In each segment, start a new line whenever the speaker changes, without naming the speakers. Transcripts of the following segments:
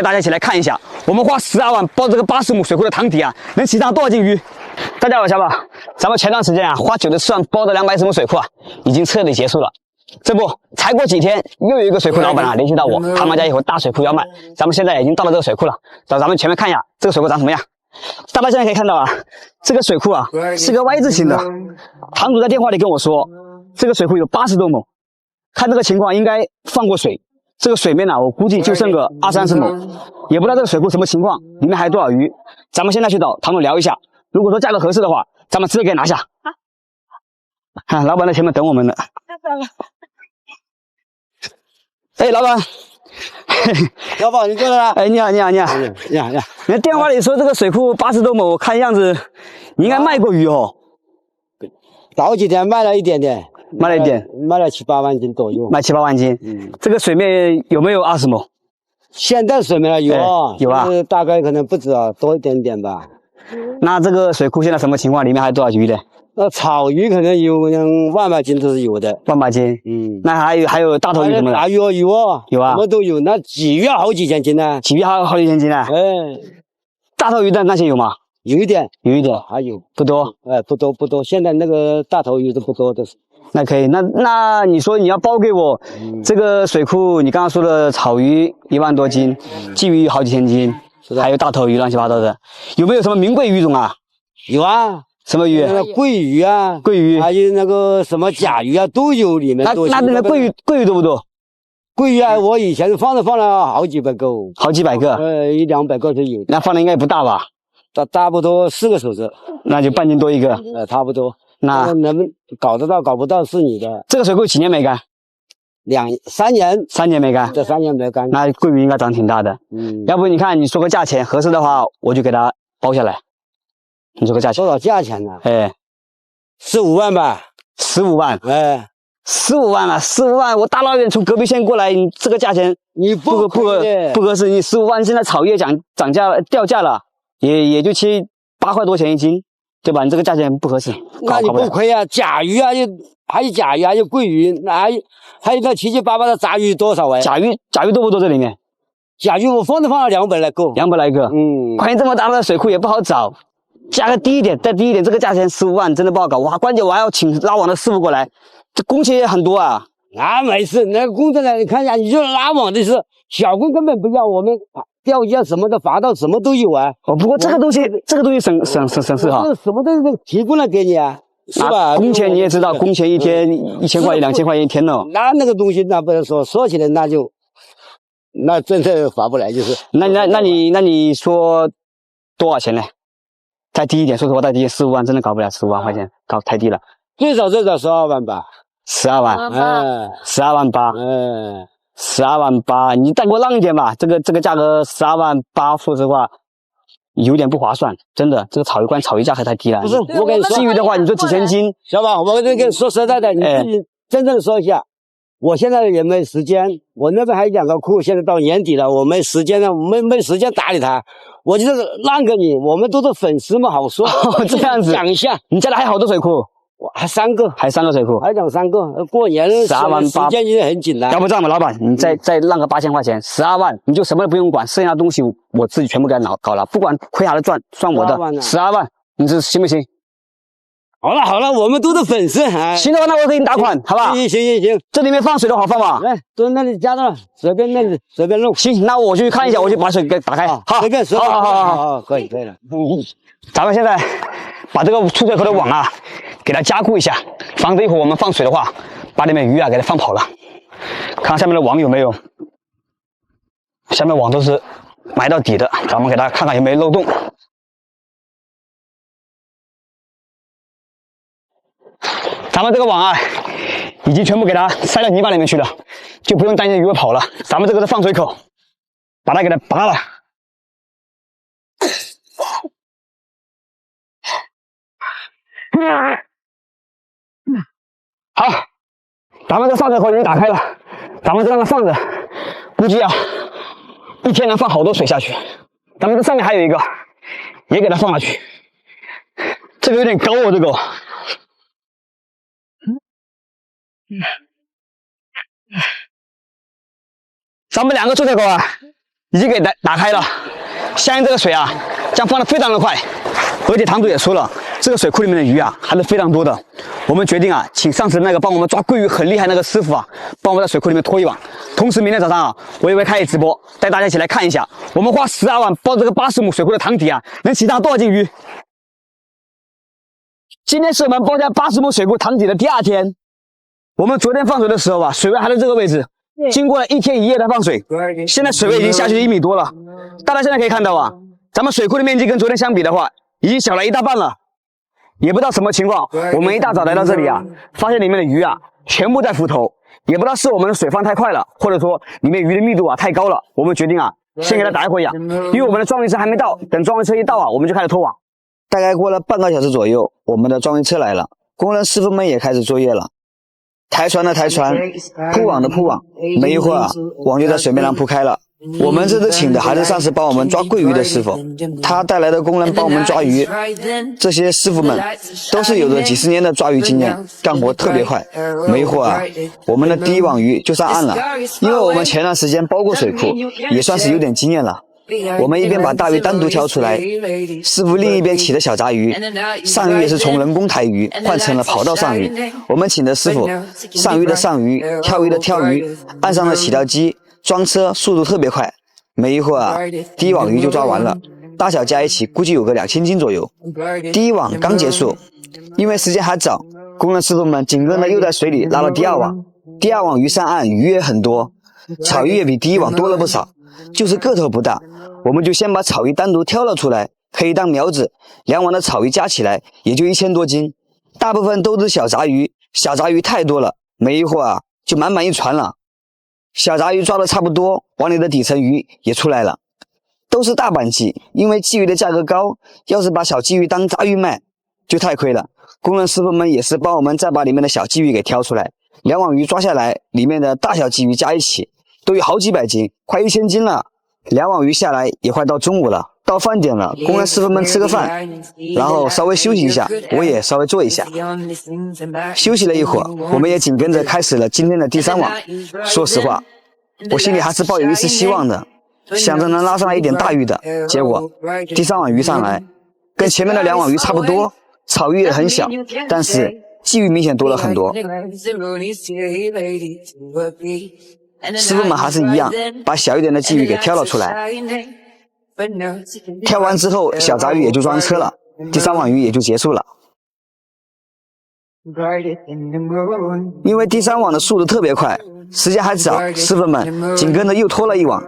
带大家一起来看一下，我们花12万包这个80亩水库的塘底啊，能起上多少斤鱼？大家好，小宝，咱们前段时间啊，花94万包的210亩水库啊，已经彻底结束了。这不，才过几天，又有一个水库老板啊联系到我，他们家有个大水库要卖，咱们现在已经到了这个水库了，找咱们前面看一下这个水库长什么样。大家现在可以看到啊，这个水库啊是个 Y 字形的。塘主在电话里跟我说，这个水库有80多亩，看这个情况应该放过水。这个水面呢，我估计就剩个20-30亩，也不知道这个水库什么情况，里面还有多少鱼。咱们现在去找塘主聊一下，如果说价格合适的话，咱们直接给拿下。啊，老板在前面等我们呢。哎，老板，
小宝，你过来了。
哎，你好。你的电话里说这个水库80多亩，我看样子你应该卖过鱼哦。
早几天卖了一点点，
卖了
7、8万斤左右，
卖7、8万斤。这个水面有没有20亩？
现在水面有啊，
有啊，
大概可能不止啊，多一点点吧。
那这个水库现在什么情况？里面还有多少鱼呢？
草鱼可能有1万把斤都是有的
，100把斤。那还有大头鱼什么的？
大鱼有啊，
什
么都有。那鲫鱼要好几千斤呢，
鲫鱼好几千斤呢。大头鱼的那些有吗？
有一点，还有
不多。
不多。现在那个大头鱼都不多的。
那可以，那你说你要包给我这个水库，你刚刚说的草鱼1万多斤，鲫鱼好几千斤，还有大头鱼乱七八糟的，有没有什么名贵鱼种啊？
有啊。
什么鱼？
桂鱼啊，还有那个什么甲鱼啊，都有里面。
那桂鱼多不多？
桂鱼啊，我以前放了好几百个。
好几百个
？100-200个都有。
那放的应该不大吧？
差不多4个手指。
那就半斤多一个。
差不多。
那
能搞得到搞不到是你的。
这个水库几年没干
？3年。
3年没干。
这3年没干。
那桂鱼应该长挺大的。要不你看你说个价钱，合适的话我就给它包下来。你说个价钱？
多少价钱呢？15万吧。
15万。15万啊，15万！我大老远从隔壁县过来，你这个价钱
你不
合适。你15万，现在草叶涨价掉价了，也就7、8块多钱一斤，对吧？你这个价钱不合适。
那你不亏啊！甲鱼啊，还有甲鱼，还有桂鱼，还有那7七8八的杂鱼多少甲
鱼多不多？这里面
甲鱼我放了200来个。
200来个。关键这么大的水库也不好找。价格低一点，再低一点，这个价钱15万真的不好搞。哇，关键我还要请拉网的师傅过来，这工钱也很多啊。
那没事，那个工程呢？你看一下，你就拉网的是小工根本不要，我们钓鱼啊什么的，伐到什么都有啊。
不过这个东西省事哈。
什么都是提供了给你啊，是吧？
工钱你也知道，工钱一天1000块、2000块一天呢。
那个东西那不能说起来那真的划不来，就是。
那你说多少钱呢？再低一点，说实话，再低15万真的搞不了，15万块钱搞太低了，
最少12万吧。
12万，12万8，12万8，你再给我让一点吧，这个价格12万8，说实话有点不划算，真的，这个草鱼价格太低了。
不是，我跟你说，
鲫鱼的话，你说几千斤，
小宝，我跟你说实在的，你自己真正说一下。我现在也没时间，我那边还有2个库，现在到年底了，我没时间了，没时间打理它，我就是让给你，我们都是粉丝嘛，好说。
这样子
讲一下，
你家里还有好多水库，
还3个，
还3个水库，
还讲3个，过年
12万8，
时间也很紧了。
要不这样吧，老板，你再让个8000块钱，12万，你就什么都不用管，剩下的东西我自己全部给他搞了，不管亏还是赚，算我的，12万，你这行不行？
好了，我们都是粉丝。
行的话，那我给你打款，好吧？
行。
这里面放水的好放吗？
来，都那里加了，随便弄。
行，那我去看一下，我去把水给打开。好，
随便。好，可以了。
咱们现在把这个出水口的网啊，给它加固一下，防止一会儿我们放水的话，把里面鱼啊给它放跑了。看下面的网有没有，下面网都是埋到底的，咱们给大家看看有没有漏洞。咱们这个网啊，已经全部给它塞到泥巴里面去了，就不用担心鱼会跑了。咱们这个是放水口，把它给它拔了。好，咱们这放水口已经打开了，咱们就让它放着，估计啊，一天能放好多水下去。咱们这上面还有一个，也给它放下去。这个有点高哦，这个。咱们2个出水口啊，已经给打开了，相信这个水啊将放得非常的快。而且堂主也说了，这个水库里面的鱼啊还是非常多的。我们决定啊，请上次那个帮我们抓鲑鱼很厉害那个师傅啊，帮我们在水库里面拖一网。同时明天早上啊，我也会开启直播，带大家一起来看一下，我们花12万包这个80亩水库的塘底啊，能起上多少斤鱼。今天是我们包下80亩水库塘底的第2天。我们昨天放水的时候啊，水位还在这个位置，经过了1天1夜的放水，现在水位已经下去1米多了。大家现在可以看到啊，咱们水库的面积跟昨天相比的话，已经小了1大半了。也不知道什么情况，我们一大早来到这里啊，发现里面的鱼啊全部在浮头，也不知道是我们的水放太快了，或者说里面鱼的密度啊太高了。我们决定啊，先给它打一会养，因为我们的装鱼车还没到，等装鱼车一到啊，我们就开始拖网。大概过了半个小时左右，我们的装鱼车来了，工人师傅们也开始作业了。抬船的抬船，铺网的铺网，没一会儿啊，网就在水面上铺开了。我们这次请的还是上次帮我们抓桂鱼的师傅，他带来的工人帮我们抓鱼。这些师傅们都是有着几十年的抓鱼经验，干活特别快。没一会儿啊，我们的第一网鱼就上岸了。因为我们前段时间包过水库，也算是有点经验了。我们一边把大鱼单独挑出来，师傅另一边起的小杂鱼，上鱼也是从人工抬鱼换成了跑道上鱼。我们请的师傅，上鱼的上鱼，跳鱼的跳鱼，岸上的起钓机。装车速度特别快，没一会儿啊，第一网鱼就抓完了，大小加一起估计有个2000斤左右。第一网刚结束，因为时间还早，工人师傅们紧跟着又在水里拉了第2网。第2网鱼上岸，鱼也很多，草鱼也比第一网多了不少，就是个头不大。我们就先把草鱼单独挑了出来，可以当苗子。2网的草鱼加起来也就1000多斤，大部分都是小杂鱼，小杂鱼太多了，没一会儿啊，就满满一船了。小杂鱼抓的差不多，网里的底层鱼也出来了，都是大板鲫。因为鲫鱼的价格高，要是把小鲫鱼当杂鱼卖，就太亏了。工人师傅们也是帮我们再把里面的小鲫鱼给挑出来。2网鱼抓下来，里面的大小鲫鱼加一起都有好几百斤，快1000斤了。2网鱼下来也快到中午了，到饭点了，工人师傅们吃个饭，然后稍微休息一下，我也稍微坐一下。休息了一会儿，我们也紧跟着开始了今天的第3网。说实话，我心里还是抱有一丝希望的，想着能拉上来一点大鱼的。结果第3网鱼上来，跟前面的2网鱼差不多，草鱼也很小，但是鲫鱼明显多了很多。师傅们还是一样，把小一点的鲫鱼给挑了出来。挑完之后，小杂鱼也就装车了，第3网鱼也就结束了。因为第3网的速度特别快，时间还早，师傅们紧跟着又拖了一网。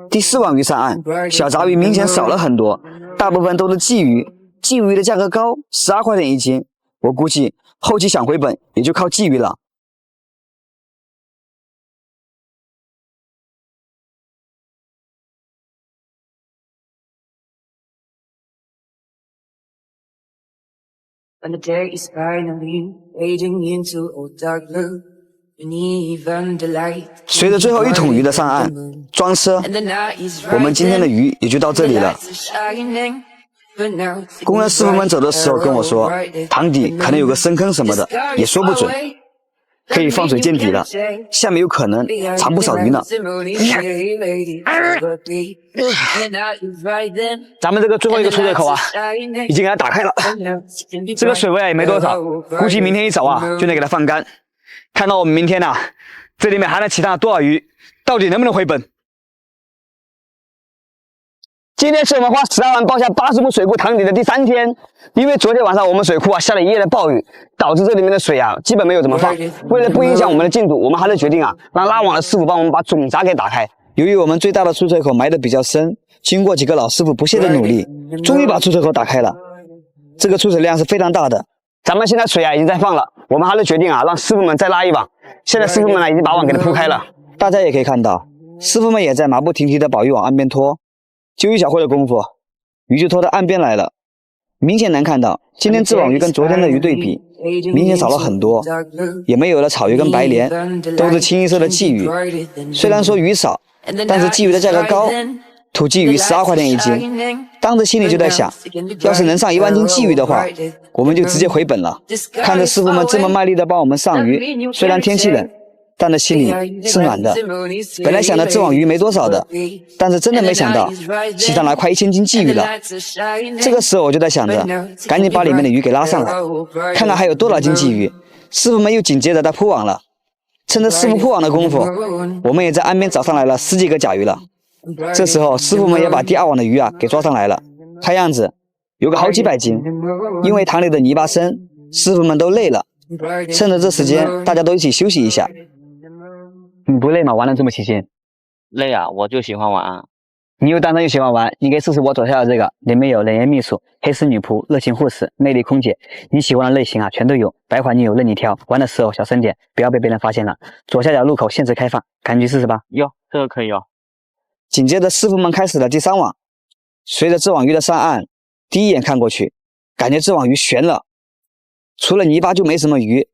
第4网鱼上岸，小杂鱼明显少了很多，大部分都是鲫鱼。鲫鱼的价格高，12块钱1斤，我估计后期想回本也就靠鲫鱼了。随着最后1桶鱼的上岸装车，我们今天的鱼也就到这里了。工人师傅们走的时候跟我说，塘底可能有个深坑什么的，也说不准，可以放水见底了，下面有可能藏不少鱼呢。咱们这个最后一个出水口啊，已经给它打开了，这个水位啊也没多少，估计明天一早啊就能给它放干。看到我们明天啊，这里面还能起上多少鱼，到底能不能回本？今天是我们花12万包下80亩水库塘底的第3天，因为昨天晚上我们水库啊下了1夜的暴雨，导致这里面的水啊基本没有怎么放。为了不影响我们的进度，我们还是决定啊让拉网的师傅帮我们把总闸给打开。由于我们最大的出水口埋得比较深，经过几个老师傅不懈的努力，终于把出水口打开了。这个出水量是非常大的。咱们现在水啊已经在放了，我们还是决定啊让师傅们再拉一网。现在师傅们呢已经把网给它铺开了，大家也可以看到，师傅们也在马不停蹄的把鱼往岸边拖。就1小会的功夫，鱼就拖到岸边来了。明显能看到，今天这网鱼跟昨天的鱼对比，明显少了很多，也没有了草鱼跟白鲢，都是清一色的鲫鱼。虽然说鱼少，但是鲫鱼的价格高，土鲫鱼12块钱1斤。当时心里就在想，要是能上1万斤鲫鱼的话，我们就直接回本了。看着师傅们这么卖力的帮我们上鱼，虽然天气冷，但是心里是暖的。本来想着这网鱼没多少的，但是真的没想到吸上来快1000斤鲫鱼了。这个时候我就在想着，赶紧把里面的鱼给拉上来，看看还有多少斤鲫鱼。师傅们又紧接着在铺网了，趁着师傅铺网的功夫，我们也在岸边找上来了10几个甲鱼了。这时候师傅们也把第2网的鱼给抓上来了，看样子有个好几百斤。因为塘里的泥巴深，师傅们都累了，趁着这时间大家都一起休息一下。你不累吗？玩了这么起劲？
累啊，我就喜欢玩啊。
你又当然又喜欢玩，你可以试试我左下的这个，里面有冷艳秘书、黑丝女仆、热情护士、魅力空姐，你喜欢的类型全都有，白款女友任你挑，玩的时候小声点，不要被别人发现了。左下角入口限时开放，赶紧去试试吧。
哟，这个可以哦。
紧接着师傅们开始了第3网，随着这网鱼的上岸，第一眼看过去，感觉这网鱼悬了，除了泥巴就没什么鱼。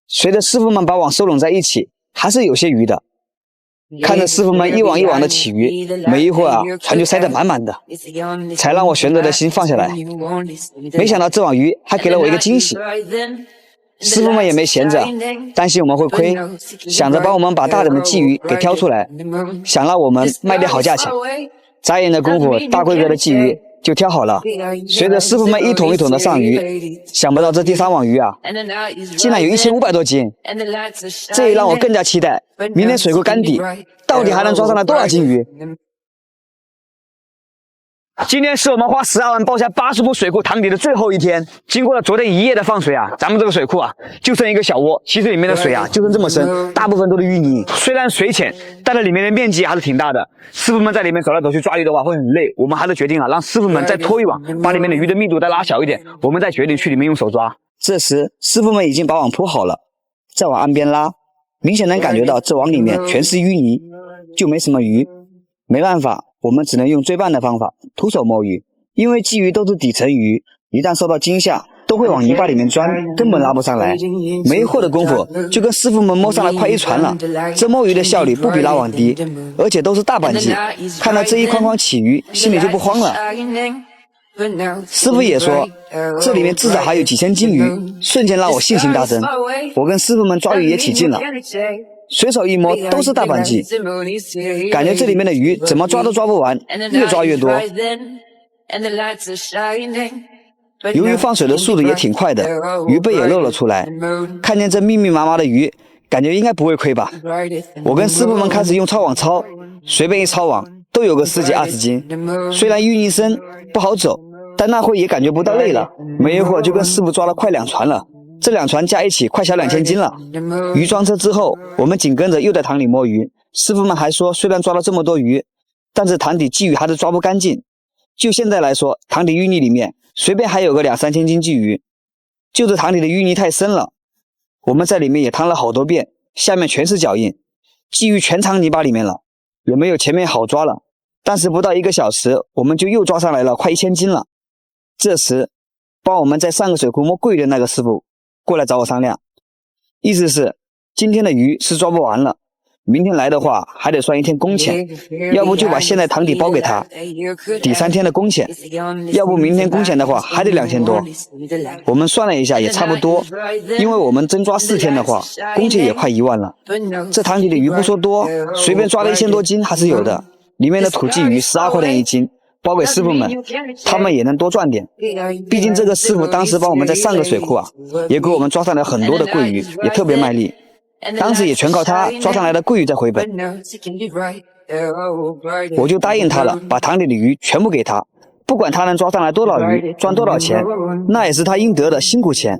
随着师傅们把网收拢在一起，还是有些鱼的。看着师傅们一网一网的起鱼，没一会儿船就塞得满满的，才让我悬着的心放下来。没想到这网鱼还给了我一个惊喜。师傅们也没闲着，担心我们会亏，想着帮我们把大点的鲫鱼给挑出来，想让我们卖点好价钱。眨眼的功夫，大规格的鲫鱼就挑好了。随着师傅们一桶一桶的上鱼，想不到这第3网鱼竟然有1500多斤，这也让我更加期待明天水库干底到底还能抓上来多少斤鱼。今天是我们花12万包下80亩水库塘底的最后一天，经过了昨天1夜的放水咱们这个水库就剩一个小窝，其实里面的水就剩这么深，大部分都是淤泥。虽然水浅，但是里面的面积还是挺大的。师傅们在里面走来走去抓鱼的话会很累，我们还是决定让师傅们再拖一网，把里面的鱼的密度再拉小一点，我们再决定去里面用手抓。这时师傅们已经把网铺好了，再往岸边拉，明显能感觉到这网里面全是淤泥，就没什么鱼。没办法，我们只能用最棒的方法，徒手摸鱼。因为鲫鱼都是底层鱼，一旦受到惊吓，都会往泥巴里面钻，根本拉不上来。没一会儿的功夫，就跟师傅们摸上来快1船了。这摸鱼的效率不比拉网低，而且都是大板鲫。看到这一筐筐起鱼，心里就不慌了。师傅也说，这里面至少还有几千斤鱼，瞬间让我信心大增。我跟师傅们抓鱼也起劲了。随手一摸都是大板鲫，感觉这里面的鱼怎么抓都抓不完，越抓越多。由于放水的速度也挺快的，鱼背也露了出来。看见这密密麻麻的鱼，感觉应该不会亏吧。我跟师傅们开始用抄网抄，随便一抄网都有个10几20斤。虽然淤泥深不好走，但那会也感觉不到累了。没一会儿就跟师傅抓了快2船了。这2船加一起快小2000斤了。鱼装车之后，我们紧跟着又在塘里摸鱼。师傅们还说，虽然抓了这么多鱼，但是塘底鲫鱼还是抓不干净。就现在来说，塘底淤泥里面随便还有个2、3千斤鲫鱼，就是塘里的淤泥太深了。我们在里面也趟了好多遍，下面全是脚印，鲫鱼全藏泥巴里面了，也没有前面好抓了。但是不到1个小时，我们就又抓上来了快1000斤了。这时帮我们在上个水库摸桂鱼的那个师傅过来找我商量，意思是今天的鱼是抓不完了，明天来的话还得算1天工钱，要不就把现在塘底包给他，抵3天的工钱，要不明天工钱的话还得2000多。我们算了一下也差不多，因为我们真抓4天的话，工钱也快1万了。这塘底的鱼不说多，随便抓了1000多斤还是有的，里面的土鲫鱼12块钱1斤。包给师傅们，他们也能多赚点。毕竟这个师傅当时帮我们在上个水库也给我们抓上来很多的桂鱼，也特别卖力。当时也全靠他抓上来的桂鱼在回本。我就答应他了，把塘里的鱼全部给他，不管他能抓上来多少鱼，赚多少钱，那也是他应得的辛苦钱。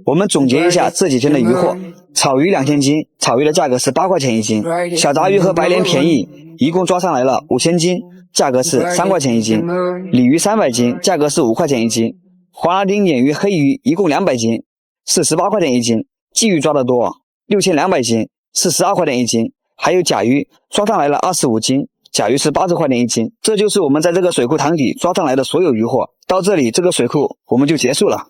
我们总结一下这几天的鱼货：草鱼2000斤，草鱼的价格是8块钱1斤；小杂鱼和白鲢便宜，一共抓上来了5000斤。价格是3块钱1斤，鲤鱼300斤，价格是5块钱1斤，黄牙丁、鲶鱼、黑鱼一共200斤，是18块钱1斤。鲫鱼抓得多，6200斤，是12块钱1斤。还有甲鱼，抓上来了25斤，甲鱼是80块钱1斤。这就是我们在这个水库塘底抓上来的所有鱼货。到这里，这个水库我们就结束了。